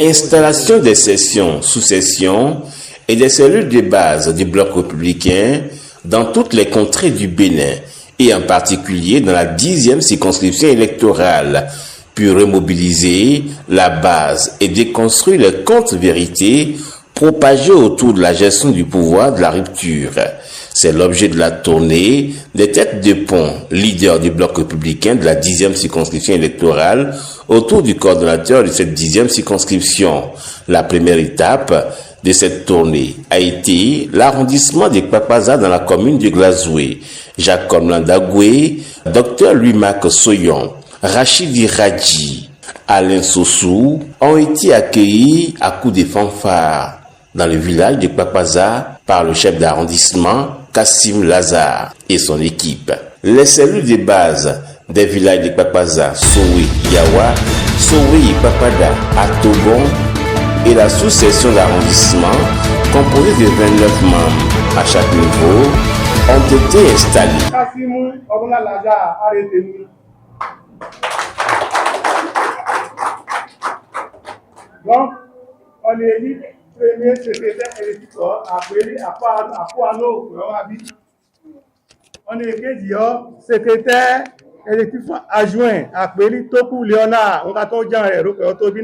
Installation des sessions, sous-sessions et des cellules de base du bloc républicain dans toutes les contrées du Bénin et en particulier dans la 10e circonscription électorale, puis remobiliser la base et déconstruire les contre-vérités propagées autour de la gestion du pouvoir de la rupture. C'est l'objet de la tournée des têtes de pont, leaders du bloc républicain de la 10e circonscription électorale, autour du coordonnateur de cette 10e circonscription. La première étape de cette tournée a été l'arrondissement des Kpakpaza dans la commune de Glazoué. Jacob Landagoué, Dr Louis-Marc Soyon, Rachidi Radji, Alain Sossou ont été accueillis à coups de fanfare dans le village de Kpakpaza par le chef d'arrondissement Kassim Lazare et son équipe. Les cellules de base des villages de Kpakpaza, Sowe, Yawa, Sowe, Kpakpada, Atogon et la sous-section d'arrondissement, composée de 29 membres à chaque niveau, ont été installés. Donc, on est dit premier secrétaire électif appelé à Poano, on est dit secrétaire électif adjoint appelé Toku Léonard, on a tout dit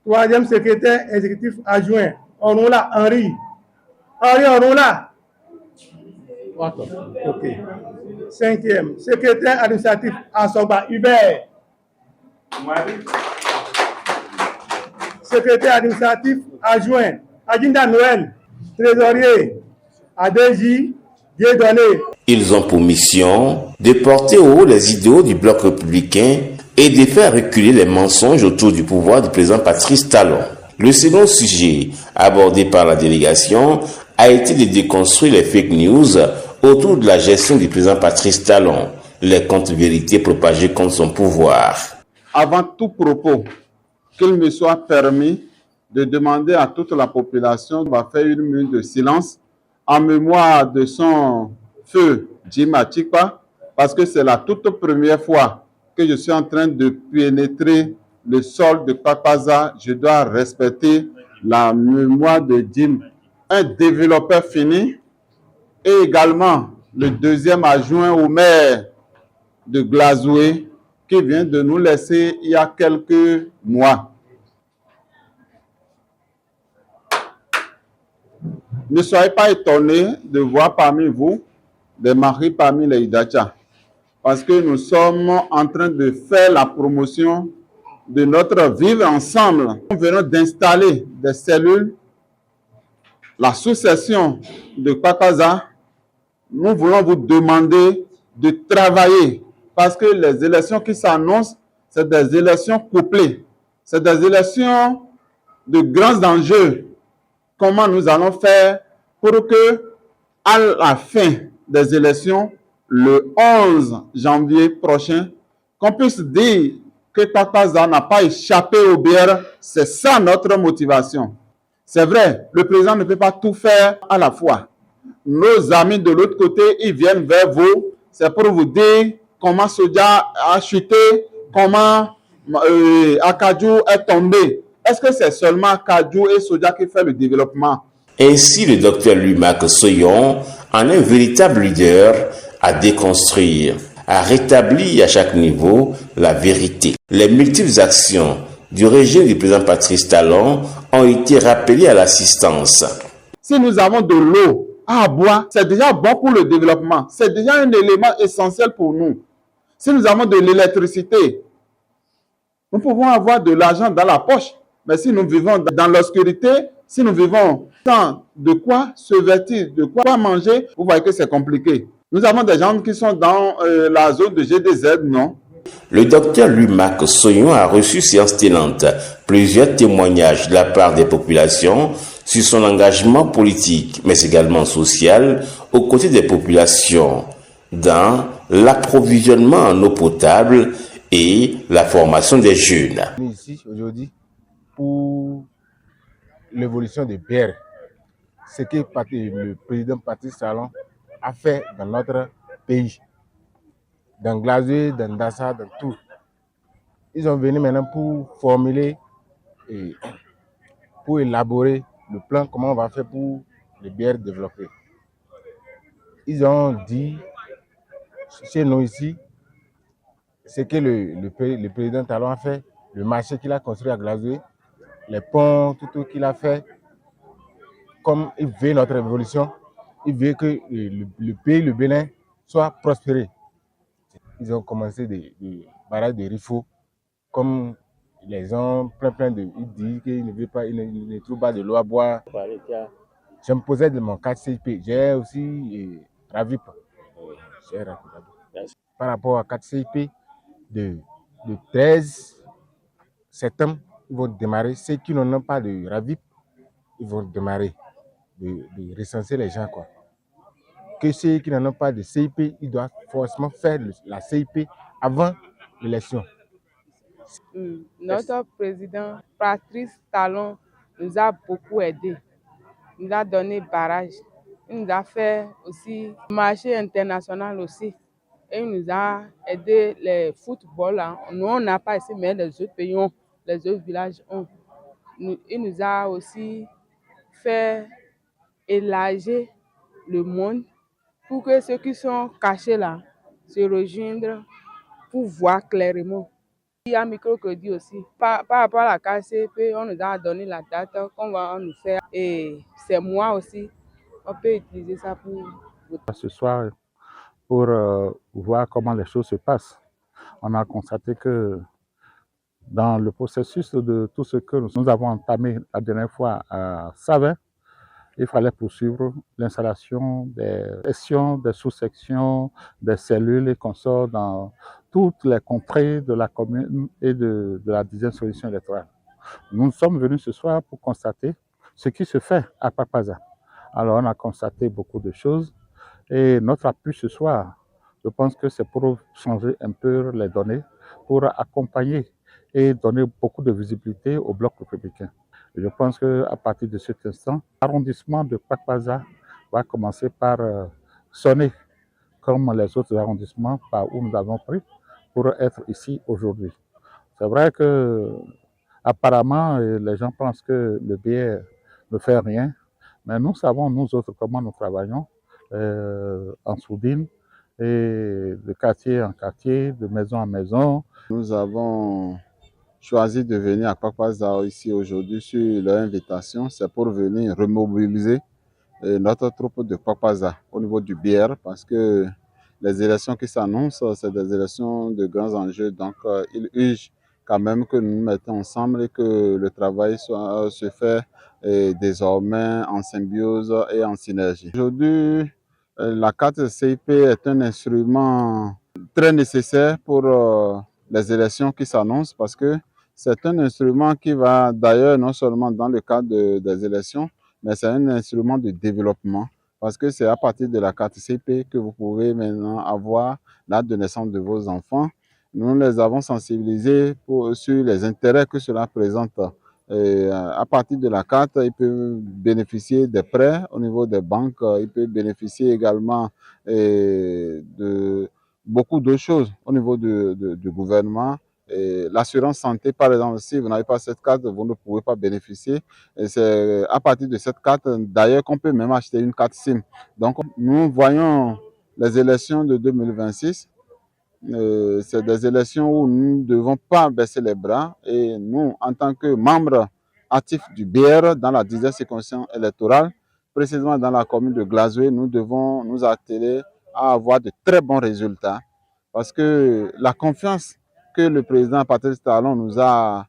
troisième secrétaire exécutif adjoint, on a Henri, on a ok. Cinquième secrétaire administratif Asoba Hubert. Secrétaire administratif adjoint Adinda Noël, trésorier Adéji Dieudonné. Ils ont pour mission de porter au haut les idéaux du bloc républicain et de faire reculer les mensonges autour du pouvoir du président Patrice Talon. Le second sujet abordé par la délégation a été de déconstruire les fake news autour de la gestion du président Patrice Talon, les contre-vérités propagées contre son pouvoir. Avant tout propos, qu'il me soit permis de demander à toute la population de faire une minute de silence en mémoire de son feu Jim Atikpa, parce que c'est la toute première fois que je suis en train de pénétrer le sol de Kpakpaza. Je dois respecter la mémoire de Jim, un développeur fini, et également le deuxième adjoint au maire de Glazoué, qui vient de nous laisser il y a quelques mois. Ne soyez pas étonnés de voir parmi vous des maris parmi les Idacha, parce que nous sommes en train de faire la promotion de notre vivre ensemble. Nous venons d'installer des cellules, la sous-section de Kpakpaza. Nous voulons vous demander de travailler, parce que les élections qui s'annoncent, c'est des élections couplées. C'est des élections de grands enjeux. Comment nous allons faire pour que, à la fin des élections, le 11 janvier prochain, qu'on puisse dire que Kpakpaza n'a pas échappé aux bières. C'est ça notre motivation. C'est vrai, le président ne peut pas tout faire à la fois. Nos amis de l'autre côté, ils viennent vers vous. C'est pour vous dire comment Soja a chuté, comment Akadjou est tombé. Est-ce que c'est seulement Akadjou et Soja qui fait le développement? Ainsi, le docteur Louis-Marc Soyon en est un véritable leader à déconstruire, à rétablir à chaque niveau la vérité. Les multiples actions du régime du président Patrice Talon ont été rappelées à l'assistance. Si nous avons de l'eau à boire, c'est déjà bon pour le développement. C'est déjà un élément essentiel pour nous. Si nous avons de l'électricité, nous pouvons avoir de l'argent dans la poche. Mais si nous vivons dans l'obscurité, si nous vivons sans de quoi se vêtir, de quoi manger, vous voyez que c'est compliqué. Nous avons des gens qui sont dans la zone de GDZ, non? Le docteur Louis-Marc Soyon a reçu séance tenante plusieurs témoignages de la part des populations sur son engagement politique, mais également social, aux côtés des populations, dans l'approvisionnement en eau potable et la formation des jeunes. Ici aujourd'hui pour l'évolution des bières, ce que le président Patrice Talon a fait dans notre pays, dans Glazoué, dans Dassa, dans tout. Ils sont venus maintenant pour formuler et pour élaborer le plan, comment on va faire pour les bières développées. Ils ont dit, chez nous ici, ce que le président Talon a fait, le marché qu'il a construit à Glazoué, les ponts, tout qu'il a fait, comme il veut notre révolution, il veut que le pays, le Bénin, soit prospéré. Ils ont commencé des barrages de Rifo, comme les gens plein de... Ils disent qu'ils ne veulent pas, ils ne trouvent pas de l'eau à boire. Je me posais de mon 4 CIP. J'ai aussi RAVIP. Par rapport à 4 CIP, de 13 septembre, ils vont démarrer. Ceux qui n'ont pas de RAVIP, ils vont démarrer de recenser les gens, quoi. Que ceux qui n'ont pas de CIP, ils doivent forcément faire la CIP avant l'élection. Notre président, Patrice Talon, nous a beaucoup aidés. Il nous a donné barrage. Il nous a fait aussi marché international aussi. Et il nous a aidé les football. Hein. Nous, on n'a pas ici, mais les autres pays ont, les autres villages ont. Il nous a aussi fait élargir le monde pour que ceux qui sont cachés là se rejoignent pour voir clairement. Il y a un microcrédit aussi. Par rapport à la KCP, on nous a donné la date qu'on va nous faire. Et c'est moi aussi, on peut utiliser ça pour... Ce soir, pour voir comment les choses se passent. On a constaté que dans le processus de tout ce que nous avons entamé la dernière fois à Savin, il fallait poursuivre l'installation des sections, des sous-sections, des cellules et consorts dans toutes les contrées de la commune et de la 10e solution électorale. Nous sommes venus ce soir pour constater ce qui se fait à Papaza. Alors on a constaté beaucoup de choses et notre appui ce soir, je pense que c'est pour changer un peu les données, pour accompagner et donner beaucoup de visibilité au bloc républicain. Je pense qu'à partir de cet instant, l'arrondissement de Papaza va commencer par sonner comme les autres arrondissements par où nous avons pris pour être ici aujourd'hui. C'est vrai que apparemment les gens pensent que le biais ne fait rien, mais nous savons, nous autres, comment nous travaillons en sourdine et de quartier en quartier, de maison en maison. Nous avons choisi de venir à Papaza ici aujourd'hui sur leur invitation. C'est pour venir remobiliser notre troupe de Papaza au niveau du BR parce que les élections qui s'annoncent, c'est des élections de grands enjeux. Donc, il urge quand même que nous nous mettons ensemble et que le travail se fait désormais en symbiose et en synergie. Aujourd'hui, la carte CIP est un instrument très nécessaire pour les élections qui s'annoncent parce que c'est un instrument qui va d'ailleurs non seulement dans le cadre des élections, mais c'est un instrument de développement parce que c'est à partir de la carte CP que vous pouvez maintenant avoir la date de naissance de vos enfants. Nous les avons sensibilisés sur les intérêts que cela présente. Et à partir de la carte, ils peuvent bénéficier des prêts au niveau des banques, ils peuvent bénéficier également de beaucoup d'autres choses au niveau du gouvernement. L'assurance santé, par exemple, si vous n'avez pas cette carte, vous ne pouvez pas bénéficier. Et c'est à partir de cette carte, d'ailleurs, qu'on peut même acheter une carte SIM. Donc, nous voyons les élections de 2026. C'est des élections où nous ne devons pas baisser les bras. Et nous, en tant que membres actifs du BR dans la 10e circonscription électorale, précisément dans la commune de Glazoué, nous devons nous atteler à avoir de très bons résultats. Parce que la confiance que le président Patrice Talon nous a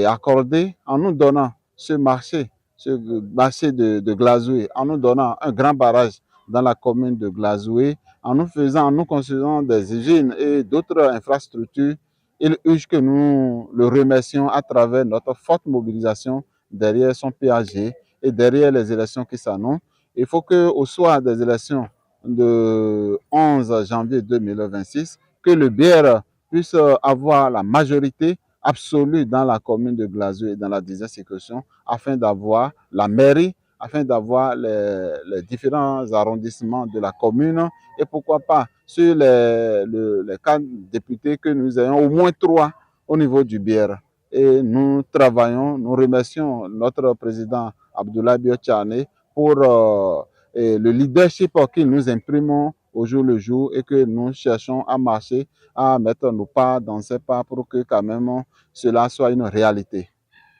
accordée en nous donnant ce marché de Glazoué, en nous donnant un grand barrage dans la commune de Glazoué, en nous construisant des usines et d'autres infrastructures, il urge que nous le remercions à travers notre forte mobilisation derrière son PAG et derrière les élections qui s'annoncent. Il faut qu'au soir des élections de 11 janvier 2026, que le BR puisse avoir la majorité absolue dans la commune de Glazoué et dans la 10e circonscription afin d'avoir la mairie, afin d'avoir les différents arrondissements de la commune et pourquoi pas sur les 4 députés que nous ayons au moins 3 au niveau du BR. et nous travaillons, nous remercions notre président Abdoulaye Biotchane pour le leadership qu'il nous imprime au jour le jour et que nous cherchons à marcher, à mettre nos pas dans ces pas pour que quand même cela soit une réalité.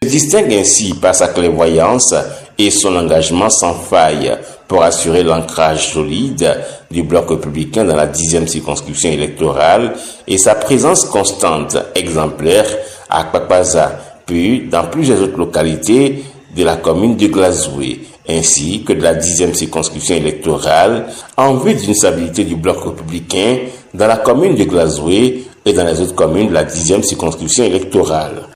Il se distingue ainsi par sa clairvoyance et son engagement sans faille pour assurer l'ancrage solide du bloc républicain dans la 10e circonscription électorale et sa présence constante, exemplaire à Kpakpaza, puis dans plusieurs autres localités de la commune de Glazoué, ainsi que de la 10e circonscription électorale, en vue d'une stabilité du bloc républicain dans la commune de Glazoué et dans les autres communes de la 10e circonscription électorale.